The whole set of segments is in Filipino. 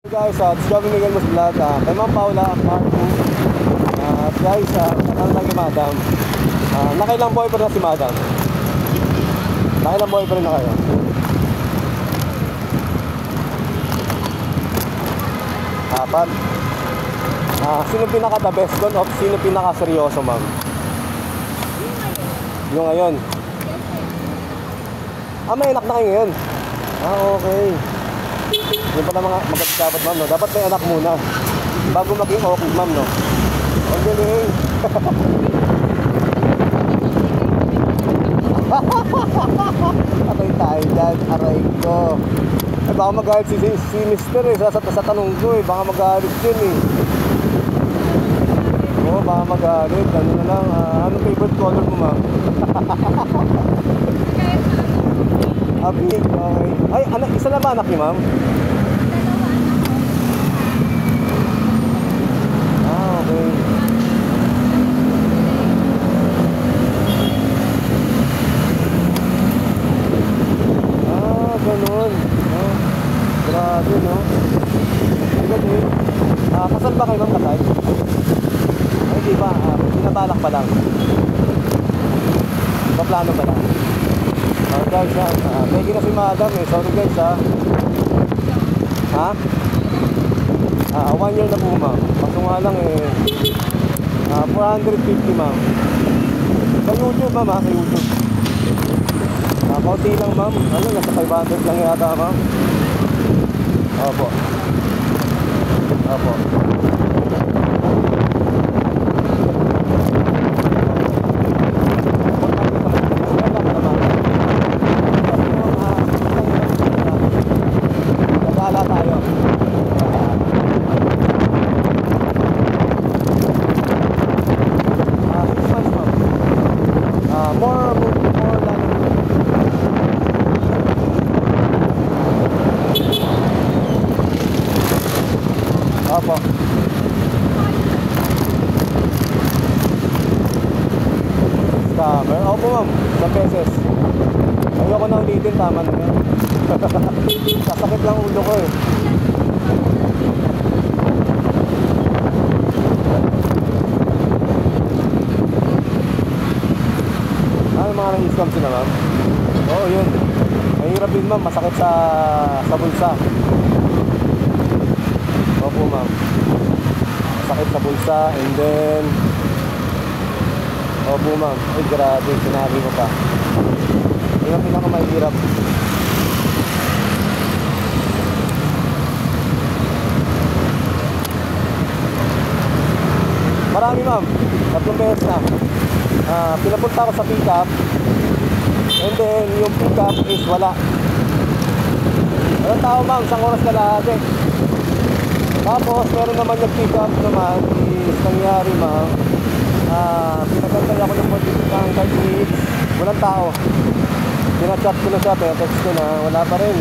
Guys, it's Gavin Miguel Mas Vlog. Kay Ma'am Paula, part 2. Guys, ano tayo kay Madam? Nakailang boyfriend na si Madam? Nakailang boyfriend na kayo? Apat. Sino pinaka-the best doon o sino pinaka-seryoso, ma'am? Yung ngayon. May anak na kayo ngayon. Okay. Yun pala mga maganda dapat, ma'am, no? Dapat may anak muna bago maging okay, ma'am, no? Ang galing. Aray tayo dyan, aray ko. Baka magalit si Mister sa tanong ko baka magalit yun Oo, baka magalit. Ano na lang, anong favorite color mo, ma'am? Pink, okay. Ay, anak, isa na ba anak niyo, ma'am? Okay. Ganun. Grabe, no? Ganun. Kasal ba kayo, ma'am? Kasal? Ay, di ba? Pinabalak pa lang. Paplano pa lang. Guys, pegi na si Madam Sorry guys, 1 year na po, ma'am. Kaso nga lang 450, ma'am. Sa YouTube, ma'am, sa YouTube. Kaunti lang, ma'am. Nasa 500 lang yata, ma'am. Opo. Scammer? Opo, ma'am. Isang beses. Ayoko nang ulitin, tama na yan. Sasakit lang ulo ko mga nang-scam sila, ma'am? Oo, yun. Mahirap din, ma'am. Masakit sa bulsa. Opo, ma'am. Masakit sa bulsa. And then opo, ma'am. Ay, grabe. Sinabi ko pa. Yun ang pinakamahirap. Marami, ma'am. 3 beses na. Pinapunta ako sa pick-up. And then, yung pick-up is wala. Walang tao, ma'am. 1 oras na lahat Tapos, meron naman yung pick-up naman is nangyari, ma'am. Pinagantay ako ng 30 minutes. Walang tao. Pinachat ko na siya, text ko na, wala pa rin.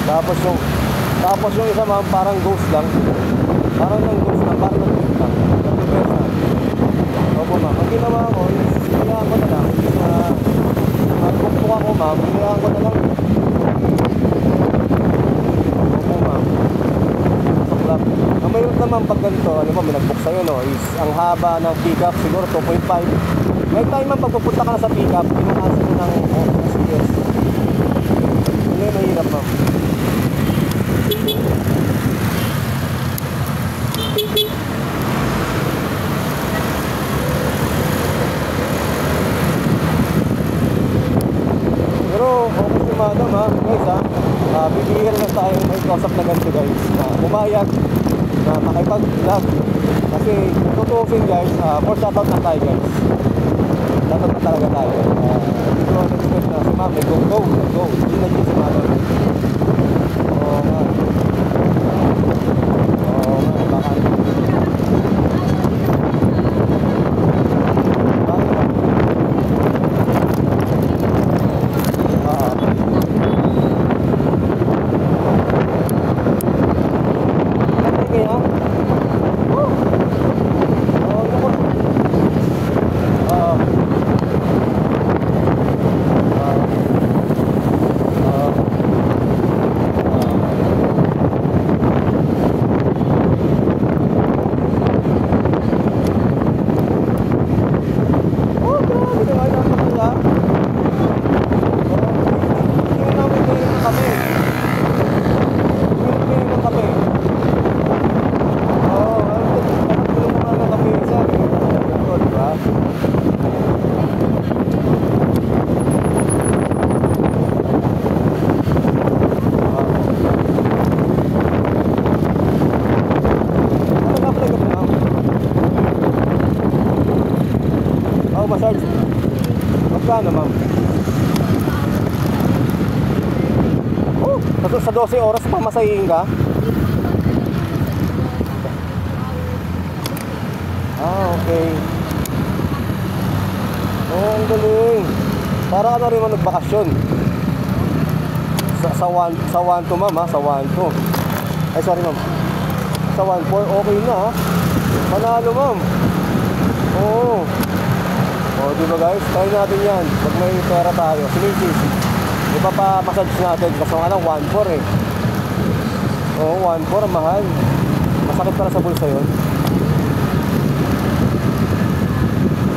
Tapos yung isa, ma'am, parang ghost lang. Parang ghost lang, parang nag-ghost lang. Opo, ma'am. Ang ginawa ko is, kailangan ko na lang. Pagpukpuk ako, ma'am, kailangan ko na lang. Opo, ma'am. Ang mayroon naman pag ganito, ano ba, may nag-book sa'yo, no, is ang haba ng pick-up, siguro 2.5. May time man pagpupunta ka na sa pick-up, pinakasin mo ng SPS. Hindi, mahirap, ma'am. Pero, okay si Madam, guys, bibigyan lang tayo may kausap na ganito, guys, na umayag na makipag-vlog. Kasi tutusin, guys, for shoutout na tayo, guys. Shoutout na talaga tayo. Dito na-expect na si ma'am, go. Hindi na si Madam. Oo nga, baka Magkano, ma'am? Oh, sa 12 oras pa masahihin ka? Ah, okay. Oh, ang galing. Para ka na rin man nagbakasyon. Sa 1 to, ma'am, ha? Sa 1 to. Ay, sorry, ma'am. Sa 1.4, okay na, ha? Manalo, ma'am. Oo. Oh, di ba, guys? Try natin yan. Pag may pera tayo. Sinisisi. Iba pa massage natin. Kasi nga lang, 1.4 eh. Oo, 1.4, mahal. Masakit para sa bulsa yun.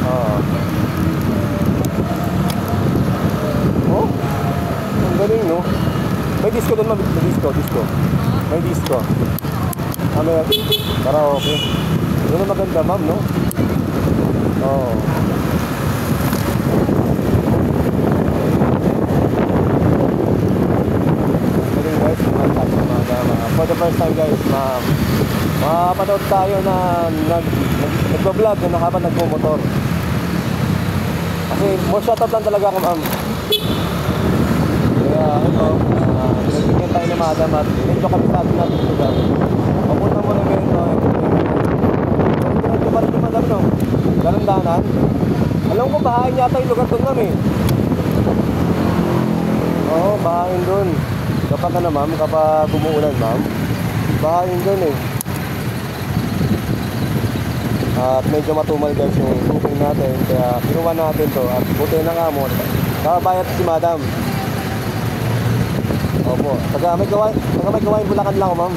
Oo. Oh, ang galing, no? May disco doon, ma'am. May disco. May disco. May karaoke. Yun ang maganda, ma'am, no? Oo. Galing, guys. For the first time, guys, makapanood tayo na nagbablog na habang nagmumotor. Kasi more shoutout lang talaga ako, ma'am. Kaya ito, nagbigyan tayo ni madam at medyo kami sa atin natin lugar. Papunta mo na ganito. Ito pa rin yung madam, no? Dalan-danan. Alam ko, bahain yata yung lugar doon, ma'am, eh. Oo, bahain doon. Kapag ano, ma'am, kapag umuulan, ma'am, bahain doon, eh. At medyo matumal, guys, yung booking natin. Kaya kinuha natin to. At buti na nga mo. Nakabayat si madam. Opo. Taga may gawain Bulacan lang ako, ma'am.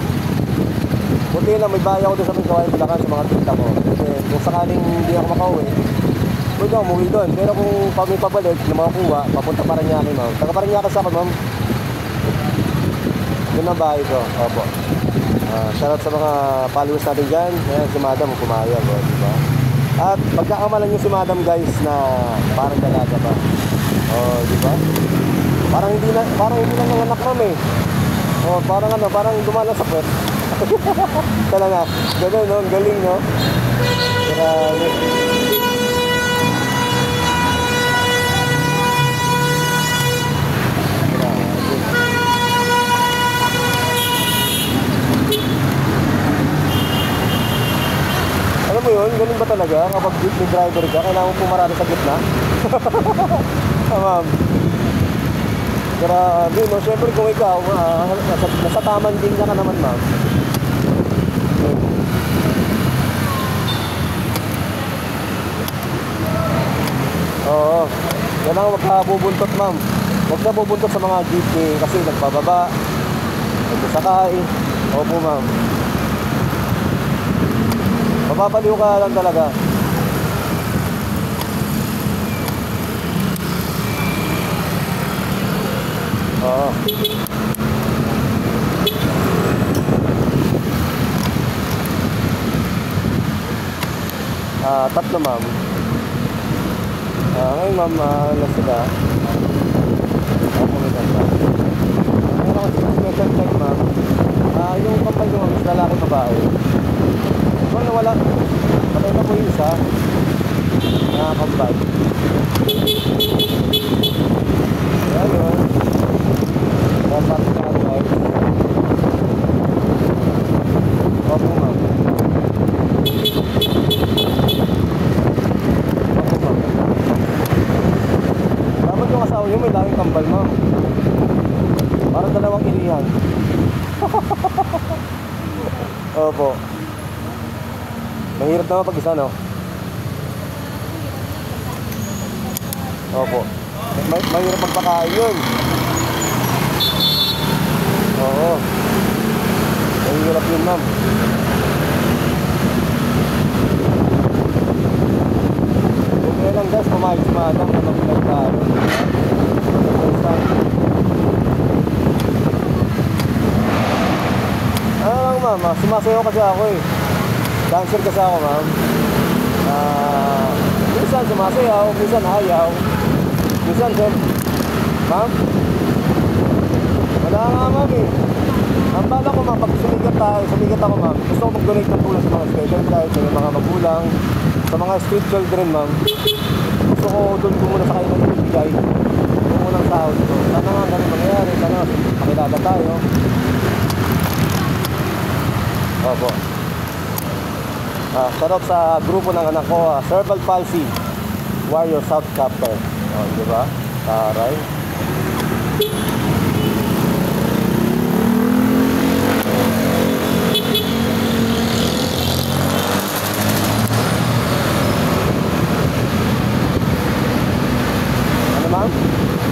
Buti na may bahay ako doon sa may gawain Bulacan sa mga tita ko. Kasi kung sakaling hindi ako makauwi, pwede ako umuwi doon. Pero kung may pabalik na makakuha, papunta Parañaque, ma'am. Taga Parañaque sa akin, ma'am. Yun ang bahay ko. Opo. Shoutout sa mga followers natin dyan. Ayan, si madam pumayag, diba? At pagkakamalan nyo si madam, guys, na parang dalaga pa. Diba? Parang hindi lang nanganak, ma'am, eh. Parang dumalang sa kwet. Talaga, gano'n, no? Galing, no? Grabe. Alam mo yun, ganun ba talaga? Kapag jeepney driver ka, kailangan mo pumarada sa gitna? Ma'am. Grabe, no? Siyempre kung ikaw, nasa taman din ka naman, ma'am. Oo. Kailangan huwag ka bubuntot, ma'am. Huwag ka bubuntot sa mga jeepney kasi nagpababa, nagsasakay. Opo, ma'am. Mapapaliw ka lang talaga. Oo. Tatlo, ma'am. Ngayon, ma'am, alas sila. Ako may ganda. Ngayon ako sa special check, ma'am. Yung kapal nyo, mas lalaki babae. Kung nawala, patay na po yung isa. Nakakambal. Ayan yun. Dapat na ako, guys. Opo, ma'am. Opo, ma'am. Dapat yung asawa nyo may laging kambal, ma'am. Parang dalawang ilihan. Opo. Mahirap naman pag isa, no? Opo. Mahirap magpakain yun. Oo. Mahirap yun, ma'am. Okay lang, guys. Kumain si madam na mag-vlog tayo. Ano lang, ma'am? Sumasayaw kasi ako, eh. Dancer kasi ako, ma'am. Minsan sumasayaw, minsan ayaw. Minsan, ma'am? Wala nga, ma'am, eh. Ang bala ko, ma'am, pag sumigat ako, ma'am, gusto ko mag-donate ng tulong sa mga special guys, sa mga magulang, sa mga street children, ma'am. Gusto gusto ko doon ko muna sa kayo nagbibigay yung unang sahod ko. Sana nga ganun mangyayari, sana makilala tayo. Opo. Shoutout sa grupo ng anak ko, Cerebral Palsy Warrior South Chapter. Di ba? Taray. Ano ma'am?